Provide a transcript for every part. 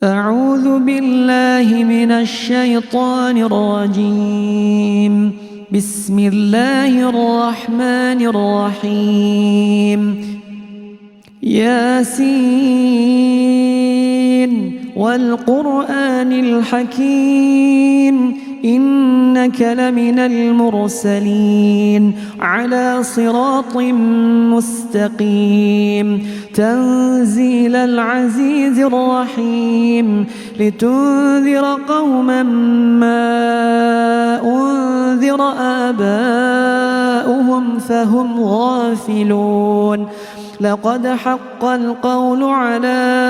أعوذ بالله من الشيطان الرجيم. بسم الله الرحمن الرحيم. ياسين والقرآن الحكيم إنك لمن المرسلين على صراط مستقيم تنزيل العزيز الرحيم لتنذر قوما ما أنذر آباؤهم فهم غافلون. لقد حق القول على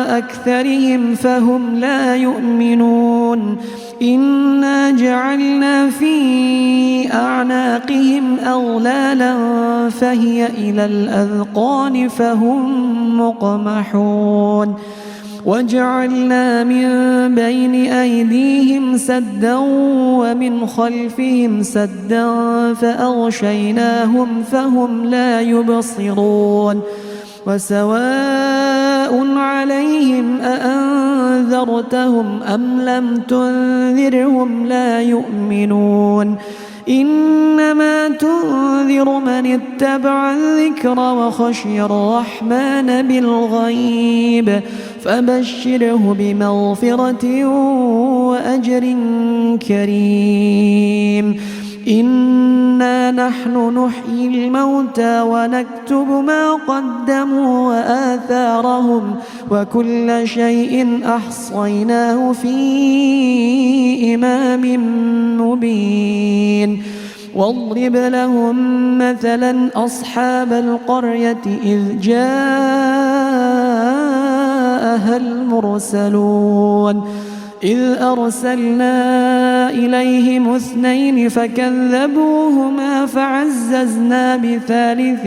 أكثرهم فهم لا يؤمنون. إنا جعلنا في أعناقهم أغلالا فهي إلى الأذقان فهم مقمحون. وجعلنا من بين أيديهم سدا ومن خلفهم سدا فأغشيناهم فهم لا يبصرون. وسواء عليهم أأنذرتهم أم لم تنذرهم لا يؤمنون. إنما تنذر من اتبع الذكر وخشي الرحمن بالغيب فبشره بمغفرة وأجر كريم. إنا نحن نحيي الموتى ونكتب ما قدموا وآثارهم وكل شيء أحصيناه في إمام مبين. واضرب لهم مثلا أصحاب القرية إذ جاءها المرسلون إذ أرسلنا إليهم 2 فكذبوهما فعززنا بثالث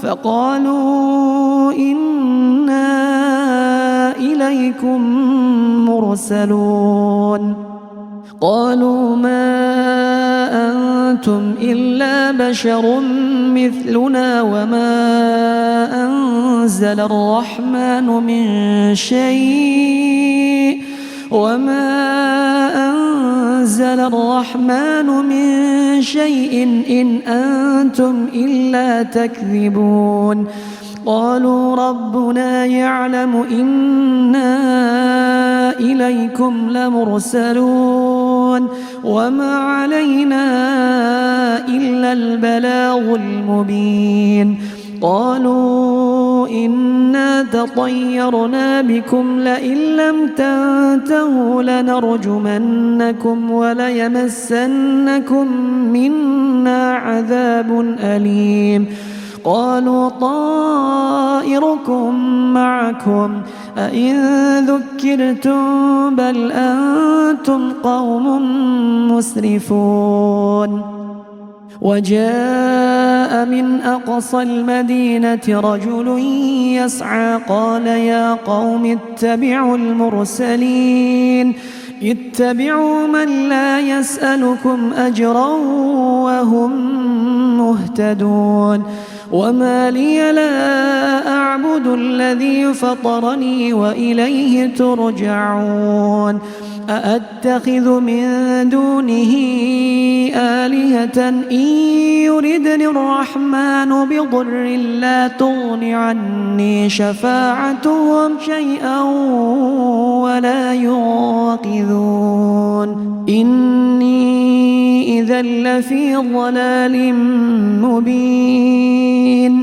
فقالوا إنا إليكم مرسلون. قالوا ما أنتم إلا بشر مثلنا وما أنزل الرحمن من شيء إن أنتم إلا تكذبون. قالوا ربنا يعلم إنا إليكم لمرسلون وما علينا إلا البلاغ المبين. قالوا إنا تطيرنا بكم لئن لم تنتهوا لنرجمنكم وليمسنكم منا عذاب أليم. قالوا طائركم معكم أئن ذكرتم بل أنتم قوم مسرفون. وجاء من أقصى المدينة رجل يسعى قال يا قوم اتبعوا المرسلين اتبعوا من لا يسألكم أجرا وهم مهتدون. وما لي لا أعبد الذي فطرني وإليه ترجعون. أأتخذ من دونه آلهة إن يردني الرحمن بضر لا تغن عني شفاعتهم شيئا ولا ينقذون. إني إذا لفي ضلال مبين.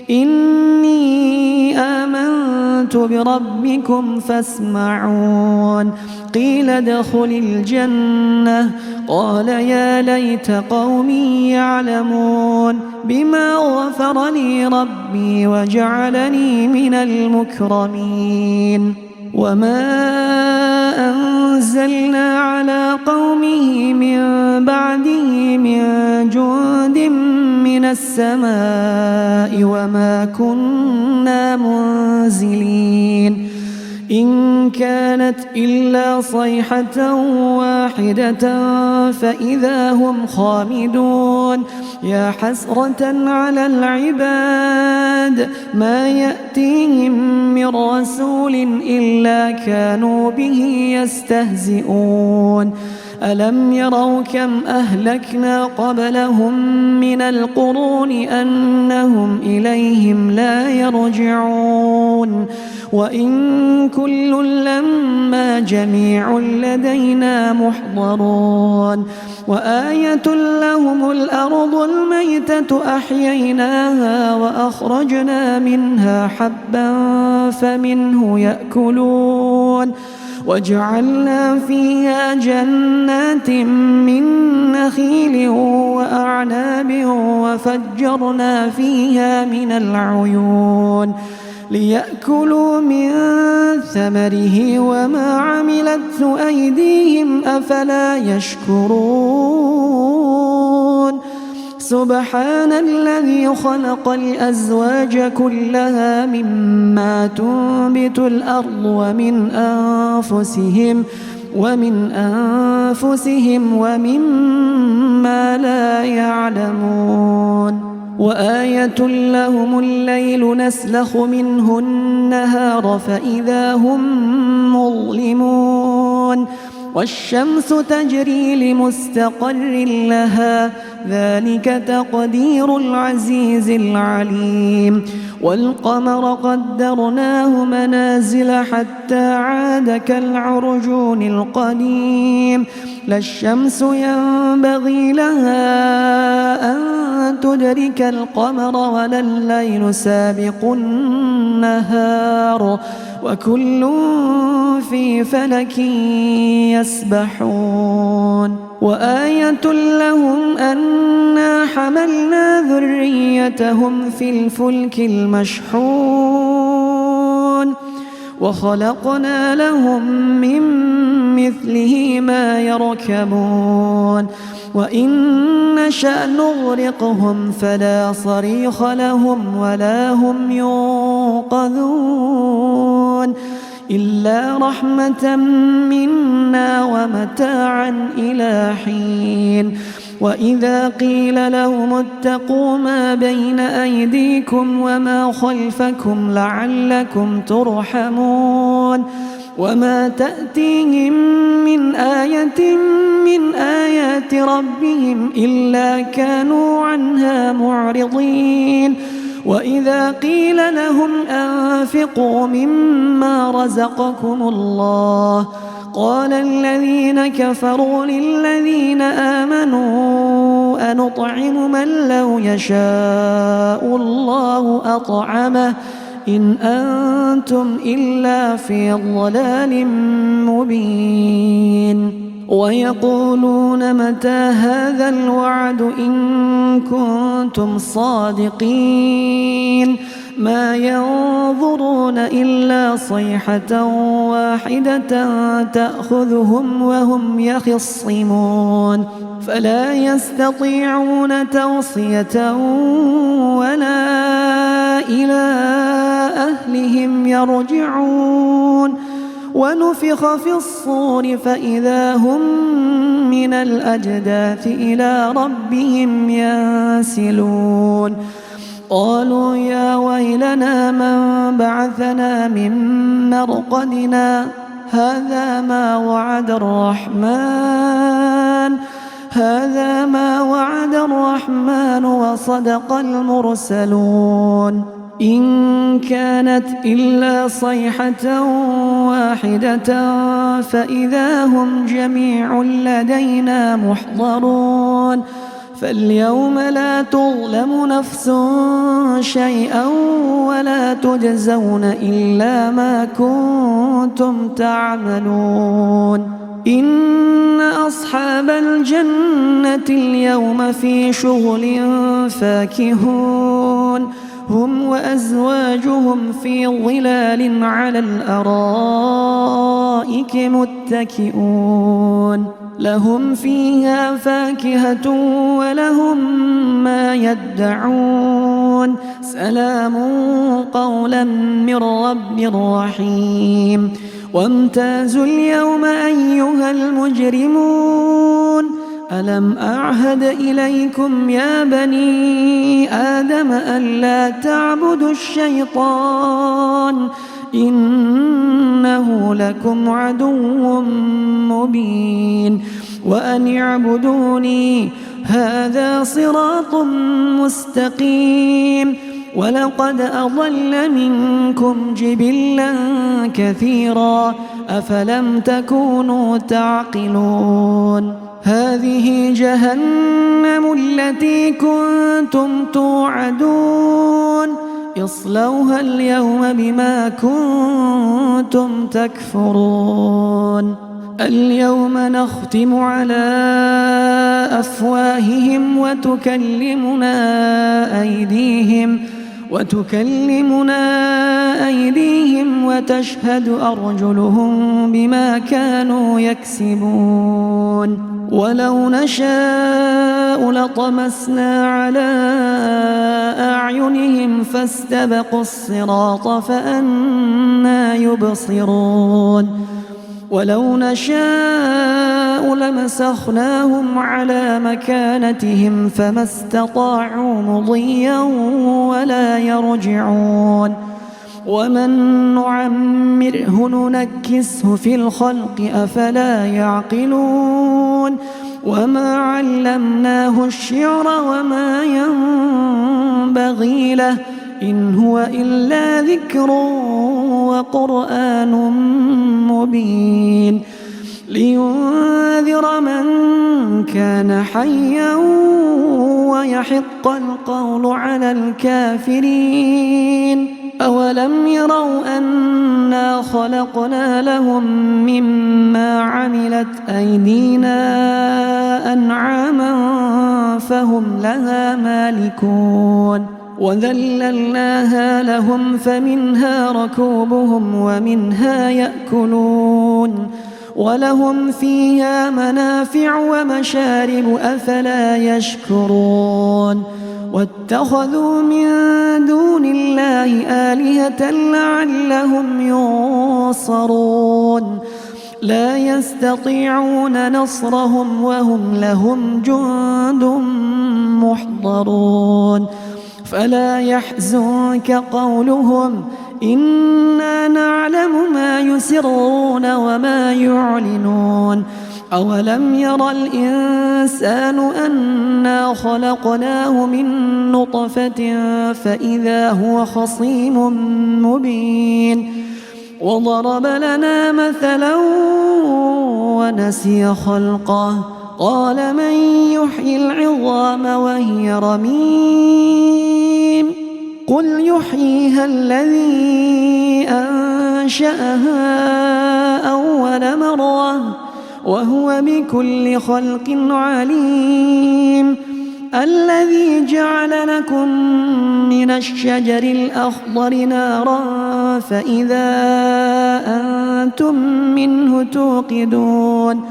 إني آمنت بربكم فاسمعون. قيل ادخل الجنة قال يا ليت قومي يعلمون بما غفر لي ربي وجعلني من المكرمين. وما أنزلنا على قومه من بعده من جند من السماء وما كنا منزلين. إن كانت إلا صيحة واحدة فإذا هم خامدون يا حسرة على العباد ما يأتيهم من رسول إلا كانوا به يستهزئون ألم يروا كم أهلكنا قبلهم من القرون أنهم إليهم لا يرجعون وإن كل لما جميع لدينا محضرون وآية لهم الأرض الميتة أحييناها وأخرجنا منها حبا فمنه يأكلون وجعلنا فيها جنات من نخيل وأعناب وفجرنا فيها من العيون ليأكلوا من ثمره وما عملته أيديهم أفلا يشكرون سبحان الذي خلق الأزواج كلها مما تنبت الأرض ومن أنفسهم ومما لا يعلمون وآية لهم الليل نسلخ منه النهار فإذا هم مظلمون والشمس تجري لمستقر لها ذلك تقدير العزيز العليم والقمر قدرناه منازل حتى عاد كالعرجون القديم لا الشمس ينبغي لها أن تدرك القمر ولا الليل سابق النهار وكل في فلك يسبحون وآية لهم أنا حملنا ذريتهم في الفلك المشحون وخلقنا لهم من مثله ما يركبون وإن نشأ نغرقهم فلا صريخ لهم ولا هم ينقذون إلا رحمة منا ومتاعا إلى حين وإذا قيل لهم اتقوا ما بين أيديكم وما خلفكم لعلكم ترحمون وما تأتيهم من آية من آيات ربهم إلا كانوا عنها معرضين وإذا قيل لهم أنفقوا مما رزقكم الله قال الذين كفروا للذين آمنوا أنطعم من لو يشاء الله أطعمه إن أنتم إلا في ضلال مبين ويقولون متى هذا الوعد إن كنتم صادقين ما ينظرون إلا صيحة واحدة تأخذهم وهم يخصمون فلا يستطيعون توصية ولا إلى أهلهم يرجعون ونفخ في الصور فإذا هم من الأجداث إلى ربهم ينسلون قالوا يا ويلنا من بعثنا من مرقدنا هذا ما وعد الرحمن وصدق المرسلون إن كانت إلا صيحة واحدة فإذا هم جميع لدينا محضرون فاليوم لا تظلم نفس شيئا ولا تجزون إلا ما كنتم تعملون إن أصحاب الجنة اليوم في شغل فاكهون هم وأزواجهم في ظلال على الأرائك متكئون لهم فيها فاكهة ولهم ما يدعون سلام قولا من رب رحيم وامتازوا اليوم أيها المجرمون ألم أعهد إليكم يا بني آدم ألا تعبدوا الشيطان إنه لكم عدو مبين وأن اعبدوني هذا صراط مستقيم ولقد أضل منكم جبلا كثيرا أفلم تكونوا تعقلون هذه جهنم التي كنتم توعدون اصلوها اليوم بما كنتم تكفرون اليوم نختم على أفواههم وتكلمنا أيديهم وتشهد أرجلهم بما كانوا يكسبون ولو نشاء لطمسنا على أعينهم فاستبقوا الصراط فأنى يبصرون ولو نشاء لمسخناهم على مكانتهم فما استطاعوا مضيا ولا يرجعون ومن نعمره ننكسه في الخلق أفلا يعقلون وما علمناه الشعر وما ينبغي له إن هو إلا ذكر وقرآن مبين لينذر من كان حيا ويحق القول على الكافرين أولم يروا أنا خلقنا لهم مما عملت أيدينا أنعاما فهم لها مالكون وذللناها لهم فمنها ركوبهم ومنها يأكلون ولهم فيها منافع ومشارب أفلا يشكرون واتخذوا من دون الله آلهة لعلهم ينصرون لا يستطيعون نصرهم وهم لهم جند محضرون فلا يحزنك قولهم إنا نعلم ما يسرون وما يعلنون أولم ير الإنسان أنا خلقناه من نطفة فإذا هو خصيم مبين وضرب لنا مثلا ونسي خلقه قال من يحيي العظام وهي رميم قل يحييها الذي أنشأها أول مرة وهو بكل خلق عليم الذي جعل لكم من الشجر الأخضر نارا فإذا أنتم منه توقدون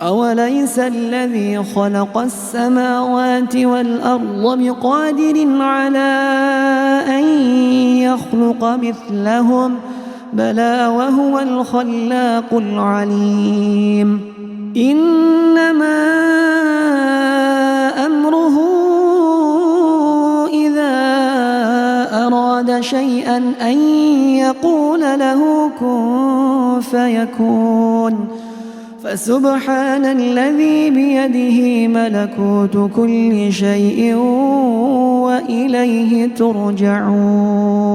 أوليس الذي خلق السماوات والأرض بقادر على أن يخلق مثلهم بلى وهو الخلاق العليم إنما أمره إذا أراد شيئا أن يقول له كن فيكون فسبحان الذي بيده ملكوت كل شيء وإليه ترجعون